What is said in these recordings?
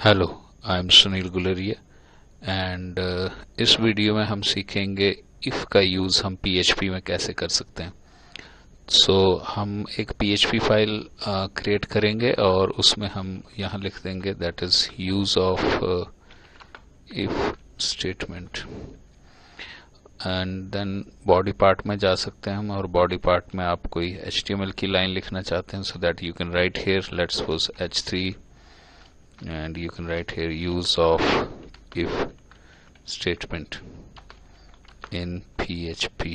Hello, I am Sunil Guleria and इस video में हम सीखेंगे इफ़ का यूज़ हम पीएचपी में कैसे कर सकते हैं। हम एक पीएचपी फाइल क्रिएट करेंगे और उसमें हम यहाँ लिख देंगे that is use of if statement and then body part में जा सकते हैं हम, और बॉडी पार्ट में आप कोई HTML की लाइन लिखना चाहते हैं, so that you can write here let's suppose H3 and you can write here use of if statement in PHP।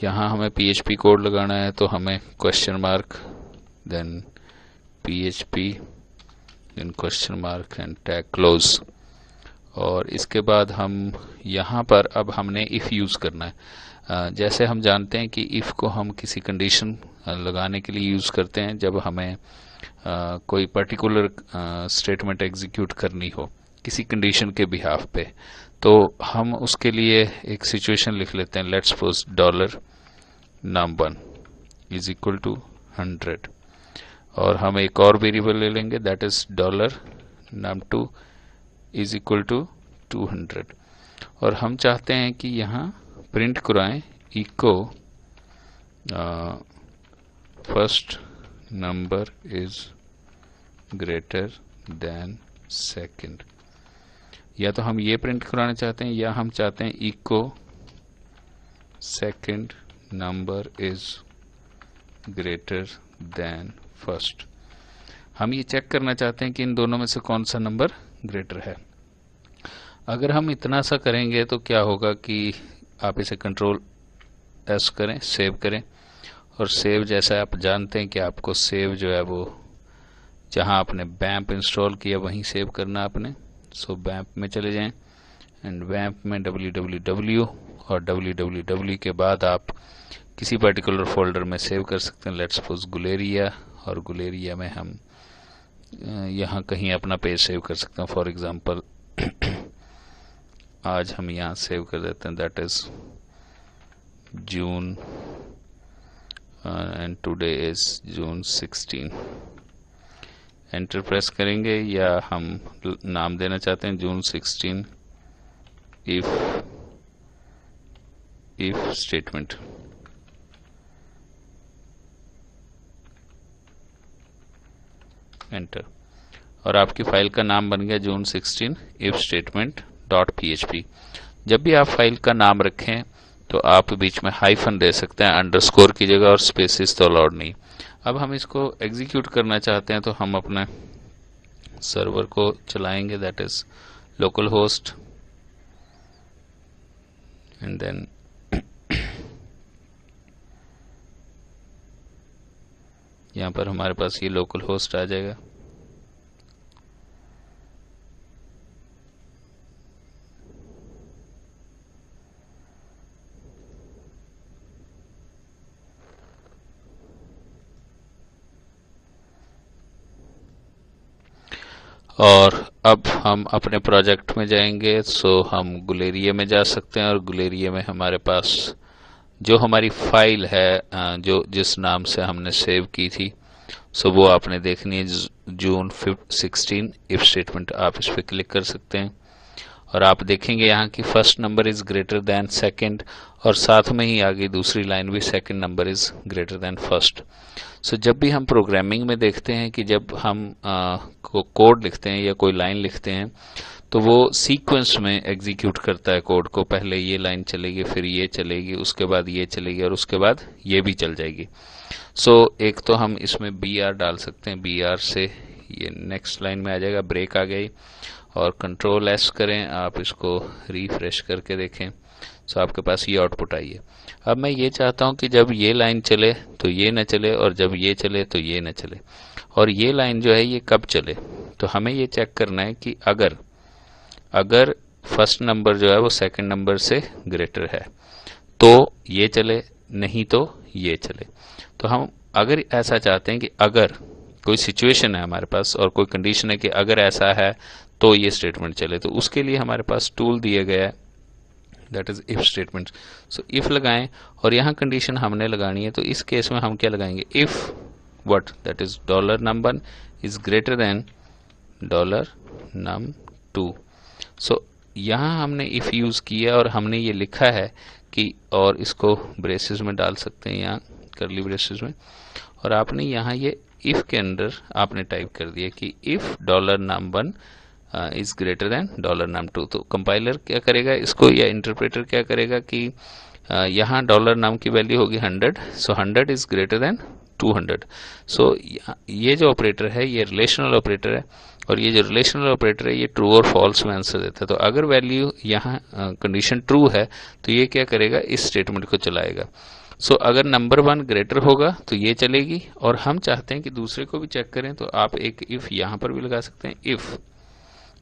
यहाँ हमें PHP कोड लगाना है, तो हमें question mark then PHP then question mark and tag close. और इसके बाद हम यहाँ पर अब हमने इफ़ यूज़ करना है। जैसे हम जानते हैं कि इफ़ को हम किसी कंडीशन लगाने के लिए यूज़ करते हैं जब हमें कोई पर्टिकुलर स्टेटमेंट एग्जीक्यूट करनी हो किसी कंडीशन के बिहाफ पे, तो हम उसके लिए एक सिचुएशन लिख लेते हैं। Let's suppose $num1 is equal to 100, और हम एक और वेरिएबल ले लेंगे that is $num2 is equal to 200, और हम चाहते हैं कि यहाँ प्रिंट कराएं echo first number is greater than second. या तो हम ये प्रिंट कराना चाहते हैं या हम चाहते हैं echo second number is greater than first. हम ये चेक करना चाहते हैं कि इन दोनों में से कौन सा नंबर ग्रेटर है। अगर हम इतना सा करेंगे तो क्या होगा कि आप इसे कंट्रोल S करें, सेव करें, और सेव जैसा आप जानते हैं कि आपको सेव जो है वो जहां आपने बैम्प इंस्टॉल किया वहीं सेव करना आपने। सो बैम्प में चले जाएं एंड बैम्प में www, और www के बाद आप किसी पर्टिकुलर फोल्डर में सेव कर सकते हैं। लेट्स सपोज गुलेरिया, और गुलेरिया में हम यहाँ कहीं अपना पेज सेव कर सकते हैं। फॉर एग्जांपल आज हम यहाँ सेव कर देते हैं that is June and today is June 16। Enter press करेंगे, या हम नाम देना चाहते हैं जून 16 इफ स्टेटमेंट। एंटर, और आपकी फाइल का नाम बन गया जून 16 इफ स्टेटमेंट .php। जब भी आप फाइल का नाम रखें तो आप बीच में हाइफन दे सकते हैं अंडरस्कोर की जगह, और स्पेसिस तो अलाउड नहीं। अब हम इसको एग्जीक्यूट करना चाहते हैं तो हम अपने सर्वर को चलाएंगे that is local host and then यहाँ पर हमारे पास ये लोकल होस्ट आ जाएगा। और अब हम अपने प्रोजेक्ट में जाएंगे, सो हम गुलेरिया में जा सकते हैं, और गुलेरिया में हमारे पास जो हमारी फाइल है जो जिस नाम से हमने सेव की थी, सो वो आपने देखनी है जून 16 इफ स्टेटमेंट। आप इस पर क्लिक कर सकते हैं और आप देखेंगे यहाँ की first number is greater than second, और साथ में ही आगे दूसरी लाइन भी second number is greater than first. So जब भी हम प्रोग्रामिंग में देखते हैं कि जब हम कोड लिखते हैं या कोई लाइन लिखते हैं तो वो सीक्वेंस में एग्जीक्यूट करता है कोड को। पहले ये लाइन चलेगी, फिर ये चलेगी, उसके बाद ये चलेगी, और उसके बाद ये भी चल जाएगी। सो एक तो हम इसमें BR डाल सकते हैं, BR से ये नेक्स्ट लाइन में आ जाएगा, ब्रेक आ गई, और कंट्रोल S करें, आप इसको रिफ्रेश करके देखें। सो आपके पास ये आउटपुट आई है। अब मैं ये चाहता हूं कि जब ये लाइन चले तो ये न चले, और जब ये चले तो ये न चले, और ये लाइन जो है ये कब चले। तो हमें ये चेक करना है कि अगर फर्स्ट नंबर जो है वो सेकंड नंबर से ग्रेटर है तो ये चले, नहीं तो ये चले। तो हम अगर ऐसा चाहते हैं कि अगर कोई सिचुएशन है हमारे पास और कोई कंडीशन है कि अगर ऐसा है तो ये स्टेटमेंट चले, तो उसके लिए हमारे पास टूल दिया गया है that is if statement. So if लगाएं, और यहाँ कंडीशन हमने लगानी है, तो इस केस में हम क्या लगाएंगे, if what that is $num1 is greater then $num2। सो यहाँ हमने इफ यूज किया और हमने ये लिखा है कि, और इसको ब्रेसेस में डाल सकते हैं, यहाँ करली ब्रेसेस में, और आपने यहाँ ये इफ के अंदर आपने टाइप कर दिया कि if $num1 is greater then $num2। तो कंपाइलर क्या करेगा इसको, या इंटरप्रेटर क्या करेगा कि यहाँ $num की वैल्यू होगी 100, सो 100 इज ग्रेटर देन 200। सो ये जो ऑपरेटर है ये रिलेशनल ऑपरेटर है, और ये जो रिलेशनल ऑपरेटर है ये ट्रू और फॉल्स में आंसर देता है। तो अगर वैल्यू यहाँ कंडीशन ट्रू है तो ये क्या करेगा, इस स्टेटमेंट को चलाएगा। सो अगर नंबर 1 ग्रेटर होगा तो ये चलेगी, और हम चाहते हैं कि दूसरे को भी चेक करें तो आप एक इफ यहाँ पर भी लगा सकते हैं। इफ,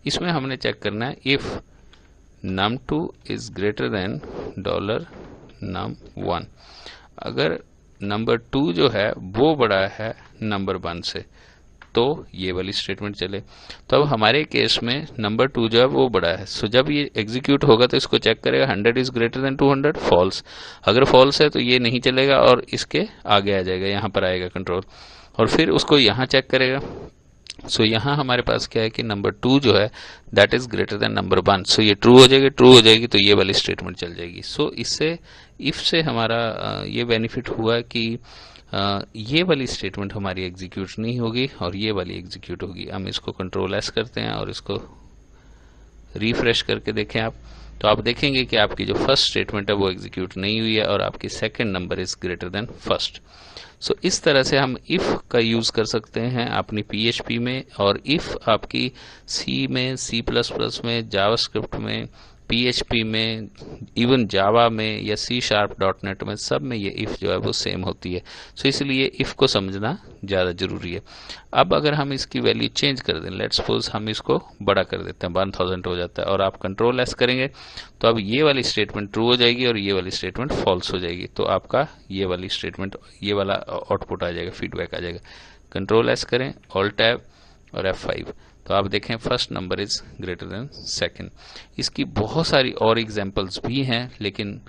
इसमें हमने चेक करना है if num2 is greater then $num1। अगर नंबर 2 जो है वो बड़ा है नंबर 1 से तो ये वाली स्टेटमेंट चले। तो अब हमारे केस में नंबर 2 जो है वो बड़ा है, सो जब ये एग्जीक्यूट होगा तो इसको चेक करेगा 100 इज ग्रेटर देन 200, फॉल्स। अगर फॉल्स है तो ये नहीं चलेगा और इसके आगे आ जाएगा, यहाँ पर आएगा कंट्रोल, और फिर उसको यहाँ चेक करेगा। सो यहाँ हमारे पास क्या है कि नंबर 2 जो है that is greater then number 1, सो ये ट्रू हो जाएगी, ट्रू हो जाएगी तो ये वाली स्टेटमेंट चल जाएगी। सो इससे इफ से हमारा ये बेनिफिट हुआ कि ये वाली स्टेटमेंट हमारी एग्जीक्यूट नहीं होगी और ये वाली एग्जीक्यूट होगी। हम इसको कंट्रोल एस करते हैं और इसको रिफ्रेश करके देखें आप, तो आप देखेंगे कि आपकी जो फर्स्ट स्टेटमेंट है वो एग्जीक्यूट नहीं हुई है और आपकी second number is greater than first. So इस तरह से हम इफ का यूज कर सकते हैं अपनी PHP में, और इफ आपकी C में, C++ में, जावास्क्रिप्ट में, PHP में, इवन जावा में या C#.net में, सब में ये इफ जो है वो सेम होती है। सो इसलिए इफ को समझना ज़्यादा जरूरी है। अब अगर हम इसकी वैल्यू चेंज कर दें, लेट्स सपोज हम इसको बड़ा कर देते हैं, 1000 हो जाता है, और आप कंट्रोल एस करेंगे तो अब ये वाली स्टेटमेंट ट्रू हो जाएगी और ये वाली स्टेटमेंट फॉल्स हो जाएगी। तो आपका ये वाली स्टेटमेंट, ये वाला आउटपुट आ जाएगा, फीडबैक आ जाएगा। कंट्रोल एस करें, ऑल्ट टैब और F5, तो आप देखें first number is greater than second. इसकी बहुत सारी और एग्जांपल्स भी हैं, लेकिन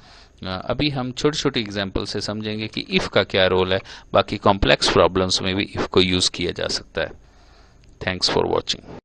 अभी हम छोटी छोटी एग्जांपल से समझेंगे कि इफ का क्या रोल है। बाकी कॉम्प्लेक्स प्रॉब्लम्स में भी इफ को यूज किया जा सकता है। Thanks for watching.